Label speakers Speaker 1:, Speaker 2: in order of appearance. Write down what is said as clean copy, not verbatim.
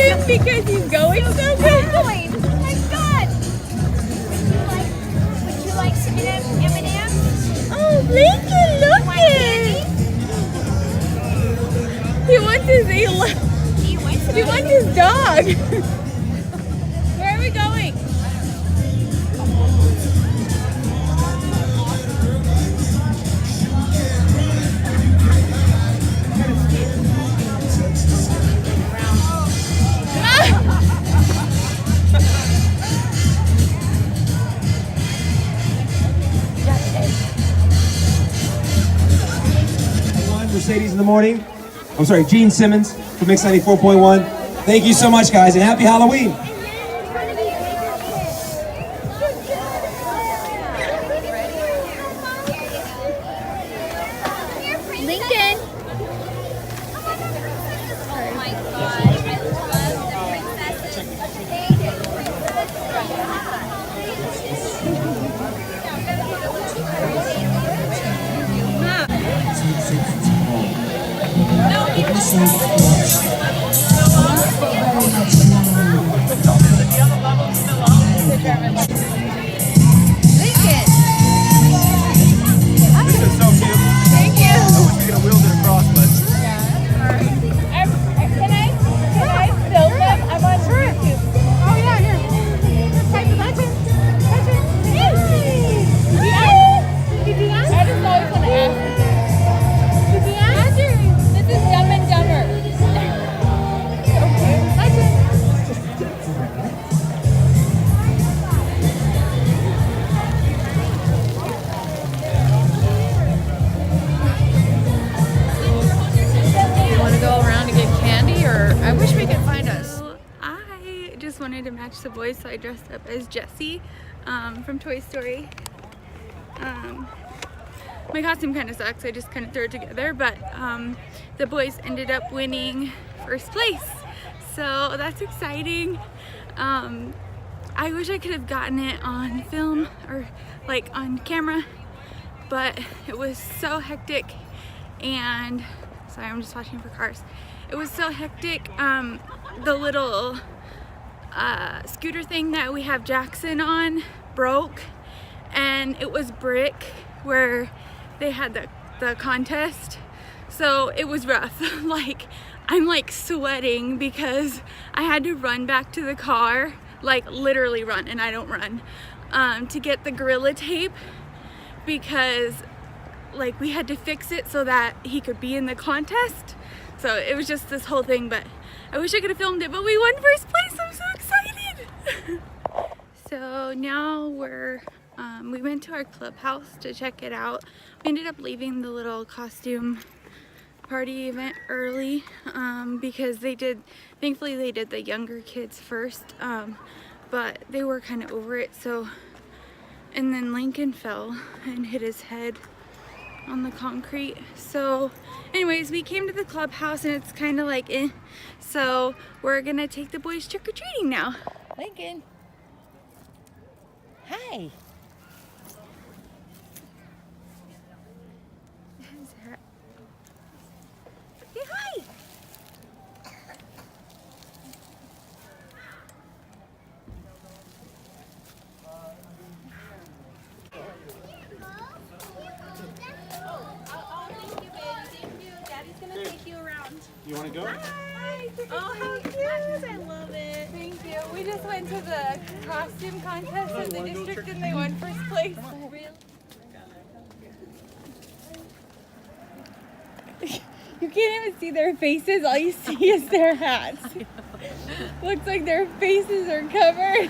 Speaker 1: him because he's going so good.
Speaker 2: Oh my God! Would you like some M&M's?
Speaker 1: Oh, Lincoln, look it! He wants his dog. Where are we going?
Speaker 3: Mercedes in the morning. I'm sorry, Gene Simmons from Mix 94.1. Thank you so much, guys, and happy Halloween.
Speaker 1: Lincoln.
Speaker 2: Oh my God! I love the princesses.
Speaker 3: This is so cute.
Speaker 1: Thank you.
Speaker 3: I wish we could have wheeled it across, but
Speaker 1: Can I film them? I'm on YouTube.
Speaker 2: Oh yeah, here. Type the button.
Speaker 1: I just always want to ask. This is Dumb and Dumber.
Speaker 4: You want to go around and get candy, or I wish we could find us.
Speaker 1: I just wanted to match the boys, so I dressed up as Jessie from Toy Story. My costume kind of sucks, I just kind of threw it together, but the boys ended up winning first place, so that's exciting. I wish I could have gotten it on film or like on camera, but it was so hectic. And sorry, I'm just watching for cars. It was so hectic. The little scooter thing that we have Jackson on broke, and it was brick where they had the contest, so it was rough. Like, I'm like sweating because I had to run back to the car, like literally run, and I don't run, to get the Gorilla Tape, because like we had to fix it so that he could be in the contest. So it was just this whole thing, but I wish I could have filmed it, but we won first place. I'm so excited. So now we went to our clubhouse to check it out. We ended up leaving the little costume party event early because thankfully they did the younger kids first, but they were kind of over it. So, and then Lincoln fell and hit his head on the concrete. So anyways, we came to the clubhouse and it's kind of like so we're gonna take the boys trick-or-treating now.
Speaker 4: Lincoln. Hi.
Speaker 1: Say hi.
Speaker 3: you want to go?
Speaker 1: Hi. Oh, how cute. I love it. Thank you. We just went to the costume contest in the district and they won first place. You can't even see their faces. All you see is their hats. Looks like their faces are covered.